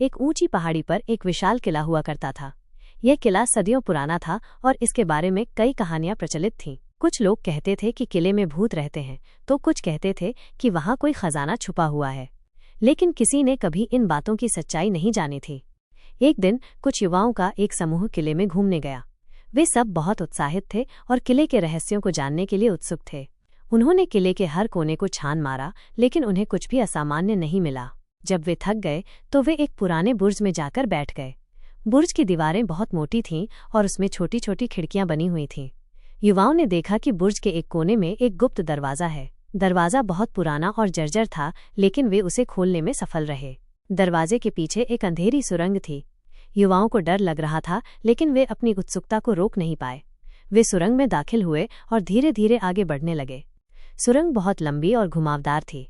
एक ऊंची पहाड़ी पर एक विशाल किला हुआ करता था। यह किला सदियों पुराना था और इसके बारे में कई कहानियां प्रचलित थीं। कुछ लोग कहते थे कि किले में भूत रहते हैं, तो कुछ कहते थे कि वहां कोई खजाना छुपा हुआ है, लेकिन किसी ने कभी इन बातों की सच्चाई नहीं जानी थी। एक दिन कुछ युवाओं का एक समूह किले में घूमने गया। वे सब बहुत उत्साहित थे और किले के रहस्यों को जानने के लिए उत्सुक थे। उन्होंने किले के हर कोने को छान मारा, लेकिन उन्हें कुछ भी असामान्य नहीं मिला। जब वे थक गए तो वे एक पुराने बुर्ज में जाकर बैठ गए। बुर्ज की दीवारें बहुत मोटी थीं और उसमें छोटी छोटी खिड़कियां बनी हुई थीं। युवाओं ने देखा कि बुर्ज के एक कोने में एक गुप्त दरवाज़ा है। दरवाज़ा बहुत पुराना और जर्जर था, लेकिन वे उसे खोलने में सफल रहे। दरवाजे के पीछे एक अंधेरी सुरंग थी। युवाओं को डर लग रहा था, लेकिन वे अपनी उत्सुकता को रोक नहीं पाए। वे सुरंग में दाखिल हुए और धीरे धीरे आगे बढ़ने लगे। सुरंग बहुत लंबी और घुमावदार थी।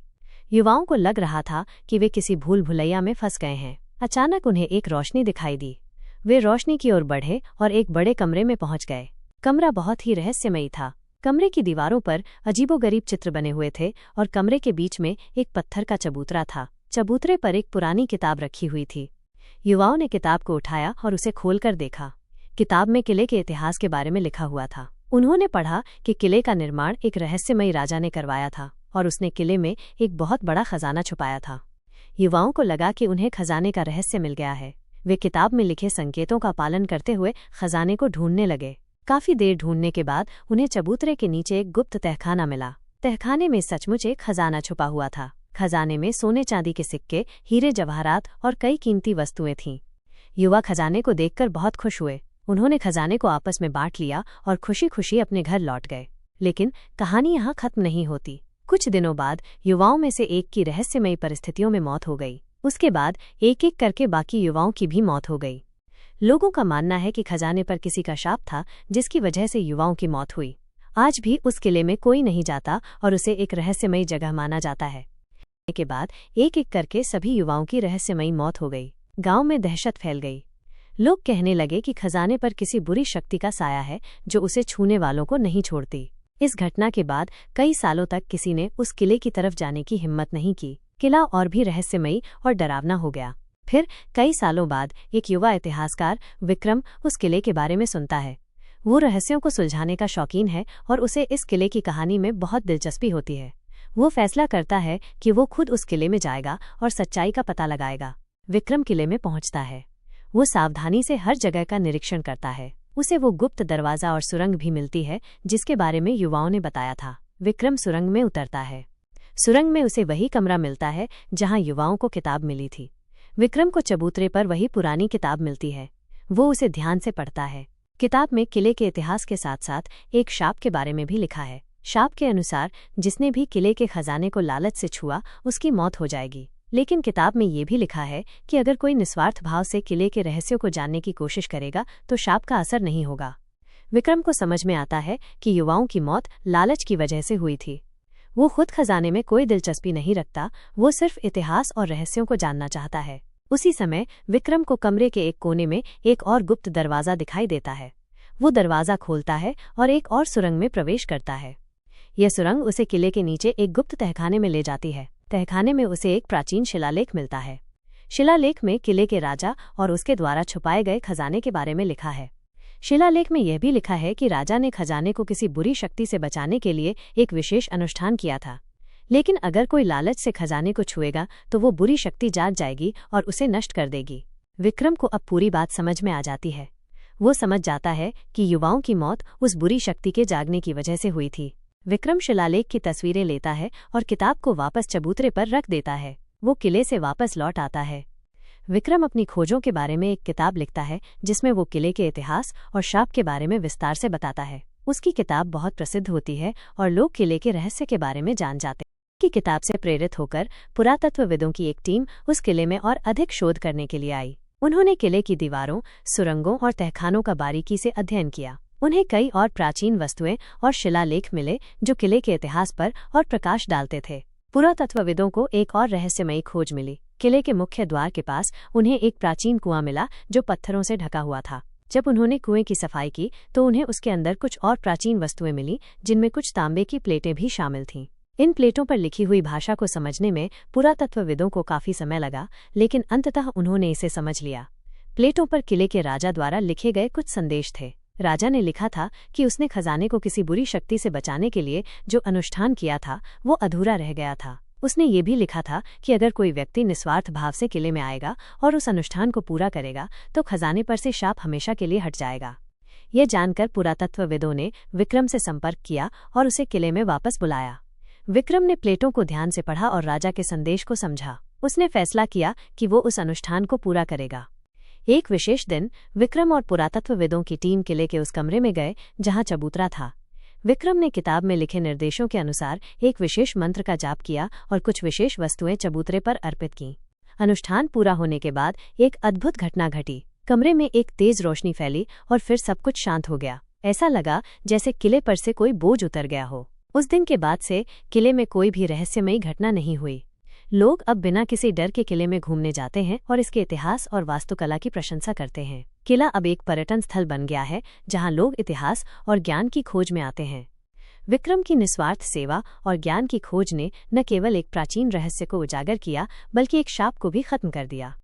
युवाओं को लग रहा था कि वे किसी भूल भुलैया में फंस गए हैं। अचानक उन्हें एक रोशनी दिखाई दी। वे रोशनी की ओर बढ़े और एक बड़े कमरे में पहुंच गए। कमरा बहुत ही रहस्यमयी था। कमरे की दीवारों पर अजीबोगरीब चित्र बने हुए थे और कमरे के बीच में एक पत्थर का चबूतरा था। चबूतरे पर एक पुरानी किताब रखी हुई थी। युवाओं ने किताब को उठाया और उसे खोलकर देखा। किताब में किले के इतिहास के बारे में लिखा हुआ था। उन्होंने पढ़ा कि किले का निर्माण एक रहस्यमयी राजा ने करवाया था और उसने किले में एक बहुत बड़ा खजाना छुपाया था। युवाओं को लगा कि उन्हें खजाने का रहस्य मिल गया है। वे किताब में लिखे संकेतों का पालन करते हुए खजाने को ढूंढने लगे। काफी देर ढूंढने के बाद उन्हें चबूतरे के नीचे एक गुप्त तहखाना मिला। तहखाने में सचमुच एक खजाना छुपा हुआ था। खजाने में सोने चांदी के सिक्के, हीरे जवाहरात और कई कीमती वस्तुएं थीं। युवा खजाने को देखकर बहुत खुश हुए। उन्होंने खजाने को आपस में बांट लिया और खुशी खुशी अपने घर लौट गए। लेकिन कहानी यहाँ खत्म नहीं होती। कुछ दिनों बाद युवाओं में से एक की रहस्यमयी परिस्थितियों में मौत हो गई। उसके बाद एक एक करके बाकी युवाओं की भी मौत हो गई। लोगों का मानना है कि खजाने पर किसी का शाप था, जिसकी वजह से युवाओं की मौत हुई। आज भी उस किले में कोई नहीं जाता और उसे एक रहस्यमयी जगह माना जाता है। के बाद एक एक करके सभी युवाओं की रहस्यमयी मौत हो गई। गांव में दहशत फैल गई। लोग कहने लगे कि खजाने पर किसी बुरी शक्ति का साया है जो उसे छूने वालों को नहीं छोड़ती। इस घटना के बाद कई सालों तक किसी ने उस किले की तरफ जाने की हिम्मत नहीं की। किला और भी रहस्यमयी और डरावना हो गया। फिर कई सालों बाद एक युवा इतिहासकार विक्रम उस किले के बारे में सुनता है। वो रहस्यों को सुलझाने का शौकीन है और उसे इस किले की कहानी में बहुत दिलचस्पी होती है। वो फैसला करता है कि वो खुद उस किले में जाएगा और सच्चाई का पता लगाएगा। विक्रम किले में पहुंचता है। वो सावधानी से हर जगह का निरीक्षण करता है। उसे वो गुप्त दरवाज़ा और सुरंग भी मिलती है जिसके बारे में युवाओं ने बताया था। विक्रम सुरंग में उतरता है। सुरंग में उसे वही कमरा मिलता है जहां युवाओं को किताब मिली थी। विक्रम को चबूतरे पर वही पुरानी किताब मिलती है। वो उसे ध्यान से पढ़ता है। किताब में किले के इतिहास के साथ साथ एक शाप के बारे में भी लिखा है। शाप के अनुसार जिसने भी किले के खजाने को लालच से छुआ उसकी मौत हो जाएगी। लेकिन किताब में ये भी लिखा है कि अगर कोई निस्वार्थ भाव से किले के रहस्यों को जानने की कोशिश करेगा तो शाप का असर नहीं होगा। विक्रम को समझ में आता है कि युवाओं की मौत लालच की वजह से हुई थी। वो खुद खजाने में कोई दिलचस्पी नहीं रखता, वो सिर्फ इतिहास और रहस्यों को जानना चाहता है। उसी समय विक्रम को कमरे के एक कोने में एक और गुप्त दरवाज़ा दिखाई देता है। वो दरवाज़ा खोलता है और एक और सुरंग में प्रवेश करता है। यह सुरंग उसे किले के नीचे एक गुप्त तहखाने में ले जाती है। तहखाने में उसे एक प्राचीन शिलालेख मिलता है। शिलालेख में किले के राजा और उसके द्वारा छुपाए गए खजाने के बारे में लिखा है। शिलालेख में यह भी लिखा है कि राजा ने खजाने को किसी बुरी शक्ति से बचाने के लिए एक विशेष अनुष्ठान किया था। लेकिन अगर कोई लालच से खजाने को छुएगा तो वो बुरी शक्ति जाग जाएगी और उसे नष्ट कर देगी। विक्रम को अब पूरी बात समझ में आ जाती है। वो समझ जाता है कि युवाओं की मौत उस बुरी शक्ति के जागने की वजह से हुई थी। विक्रम शिलालेख की तस्वीरें लेता है और किताब को वापस चबूतरे पर रख देता है। वो किले से वापस लौट आता है। विक्रम अपनी खोजों के बारे में एक किताब लिखता है जिसमें वो किले के इतिहास और शाप के बारे में विस्तार से बताता है। उसकी किताब बहुत प्रसिद्ध होती है और लोग किले के रहस्य के बारे में जान जाते हैं। की किताब से प्रेरित होकर पुरातत्वविदों की एक टीम उस किले में और अधिक शोध करने के लिए आई। उन्होंने किले की दीवारों, सुरंगों और तहखानों का बारीकी से अध्ययन किया। उन्हें कई और प्राचीन वस्तुएं और शिलालेख मिले जो किले के इतिहास पर और प्रकाश डालते थे। पुरातत्वविदों को एक और रहस्यमयी खोज मिली। किले के मुख्य द्वार के पास उन्हें एक प्राचीन कुआं मिला जो पत्थरों से ढका हुआ था। जब उन्होंने कुएं की सफाई की तो उन्हें उसके अंदर कुछ और प्राचीन वस्तुएं मिली जिनमें कुछ तांबे की प्लेटें भी शामिल थीं। इन प्लेटों पर लिखी हुई भाषा को समझने में पुरातत्वविदों को काफी समय लगा, लेकिन अंततः उन्होंने इसे समझ लिया। प्लेटों पर किले के राजा द्वारा लिखे गए कुछ संदेश थे। राजा ने लिखा था कि उसने खजाने को किसी बुरी शक्ति से बचाने के लिए जो अनुष्ठान किया था वो अधूरा रह गया था। उसने ये भी लिखा था कि अगर कोई व्यक्ति निस्वार्थ भाव से किले में आएगा और उस अनुष्ठान को पूरा करेगा तो खजाने पर से शाप हमेशा के लिए हट जाएगा। ये जानकर पुरातत्वविदों ने विक्रम से संपर्क किया और उसे किले में वापस बुलाया। विक्रम ने प्लेटों को ध्यान से पढ़ा और राजा के संदेश को समझा। उसने फैसला किया कि वो उस अनुष्ठान को पूरा करेगा। एक विशेष दिन विक्रम और पुरातत्वविदों की टीम किले के उस कमरे में गए जहां चबूतरा था। विक्रम ने किताब में लिखे निर्देशों के अनुसार एक विशेष मंत्र का जाप किया और कुछ विशेष वस्तुएं चबूतरे पर अर्पित कीं। अनुष्ठान पूरा होने के बाद एक अद्भुत घटना घटी। कमरे में एक तेज रोशनी फैली और फिर सब कुछ शांत हो गया। ऐसा लगा जैसे किले पर से कोई बोझ उतर गया हो। उस दिन के बाद से किले में कोई भी रहस्यमयी घटना नहीं हुई। लोग अब बिना किसी डर के किले में घूमने जाते हैं और इसके इतिहास और वास्तुकला की प्रशंसा करते हैं। किला अब एक पर्यटन स्थल बन गया है जहां लोग इतिहास और ज्ञान की खोज में आते हैं। विक्रम की निस्वार्थ सेवा और ज्ञान की खोज ने न केवल एक प्राचीन रहस्य को उजागर किया बल्कि एक शाप को भी खत्म कर दिया।